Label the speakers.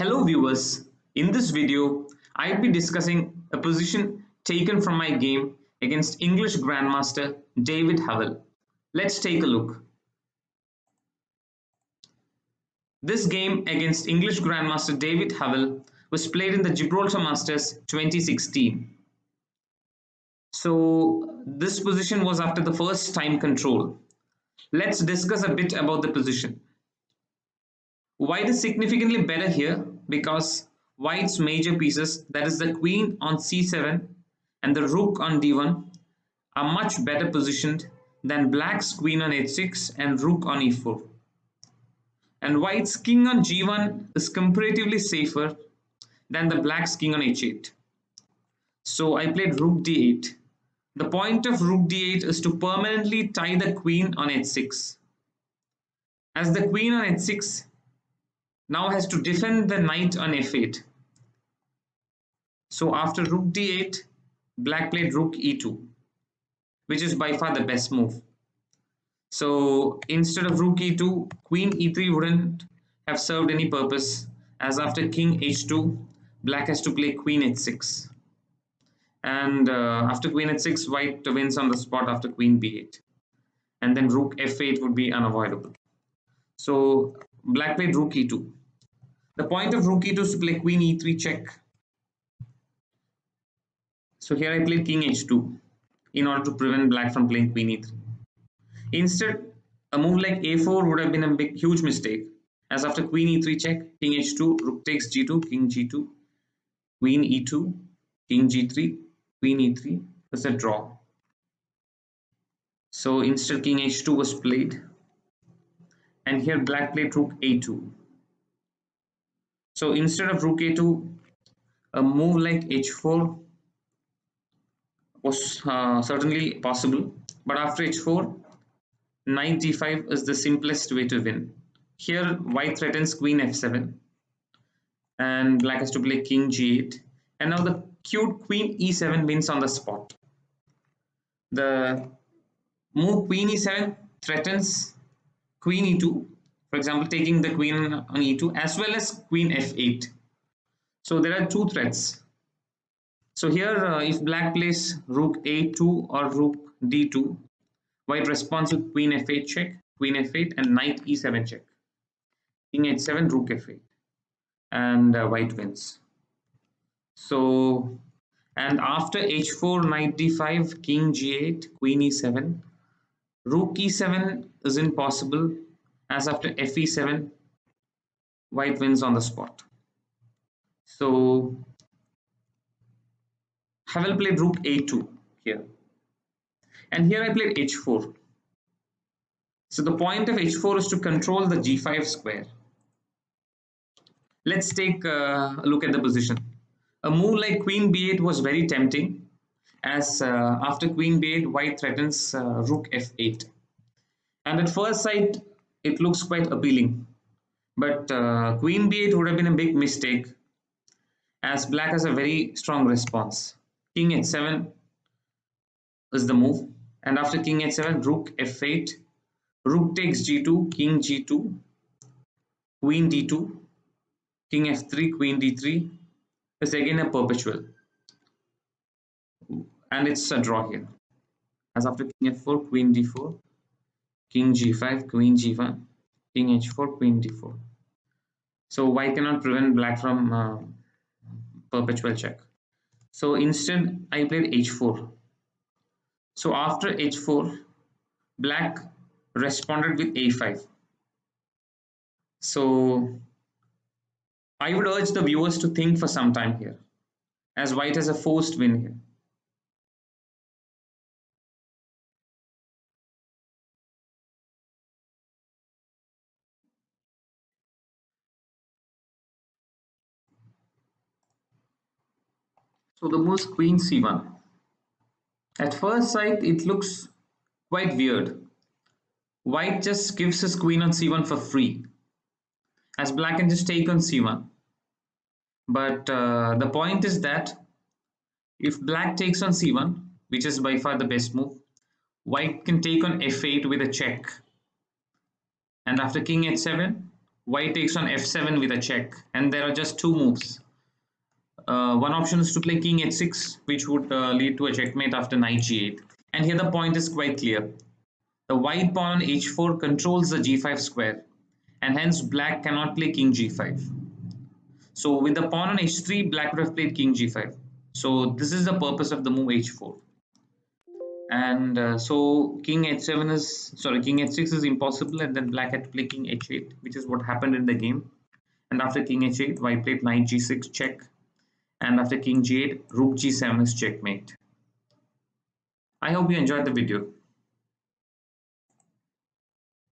Speaker 1: Hello viewers, in this video I'll be discussing a position taken from my game against English Grandmaster David Howell. Let's take a look. This game against English Grandmaster David Howell was played in the Gibraltar Masters 2016. So this position was after the first time control. Let's discuss a bit about the position. White is significantly better here because white's major pieces, that is the queen on c7 and the rook on d1, are much better positioned than black's queen on h6 and rook on e4. And white's king on g1 is comparatively safer than the black's king on h8. So I played rook d8. The point of rook d8 is to permanently tie the queen on h6. As the queen on h6 now has to defend the knight on f8. So after rook d8, black played rook e2, which is by far the best move. So instead of rook e2, queen e3 wouldn't have served any purpose, as after king h2, black has to play queen h6. And after queen h6, white wins on the spot after queen b8. And then rook f8 would be unavoidable. So black played rook e2. The point of rook e2 is to play queen e3 check. So here I played king h2 in order to prevent black from playing queen e3. Instead, a move like a4 would have been a huge mistake, as after queen e3 check, king h2, rook takes g2, king g2, queen e2, king g3, queen e3 is a draw. So instead king h2 was played, and here black played rook a2. So instead of rook a2, a move like h4 was certainly possible, but after h4, knight d5 is the simplest way to win. Here white threatens queen f7 and black has to play king g8, and now the cute queen e7 wins on the spot. The move queen e7 threatens queen e2, for example taking the queen on e2, as well as queen f8. So there are two threats. So here if black plays rook a2 or rook d2, white responds with queen f8 check, queen f8 and knight e7 check, king h7, rook f8, and white wins. So, and after h4, knight d5, king g8, queen e7, rook e7 is impossible, as after fe7, white wins on the spot. So Howell played rook a2 here, and here I played h4. So the point of h4 is to control the g5 square. Let's take a look at the position. A move like queen b8 was very tempting, as after queen b8, white threatens rook f8. And at first sight, it looks quite appealing. But queen b8 would have been a big mistake, as black has a very strong response. King h7 is the move. And after king h7, rook f8, rook takes g2, king g2, queen d2, king f3, queen d3 is again a perpetual. And it's a draw here. As after king f4, queen d4, king g5, queen g1, king h4, queen d4. So white cannot prevent black from perpetual check. So instead I played h4. So after h4, black responded with a5. So I would urge the viewers to think for some time here, as white has a forced win here. So the move is queen c1. At first sight, it looks quite weird. White just gives his queen on c1 for free, as black can just take on c1. But the point is that if black takes on c1, which is by far the best move, white can take on f8 with a check. And after king h7, white takes on f7 with a check, and there are just two moves. One option is to play king h6, which would lead to a checkmate after knight g8. And here the point is quite clear. The white pawn on h4 controls the g5 square, and hence black cannot play king g5. So with the pawn on h3, black would have played king g5. So this is the purpose of the move h4. And so king h7 is, sorry, king h6 is impossible, and then black had to play king h8, which is what happened in the game. And after king h8, white played knight g6 check, and after king g8, rook g7 is checkmate. I hope you enjoyed the video.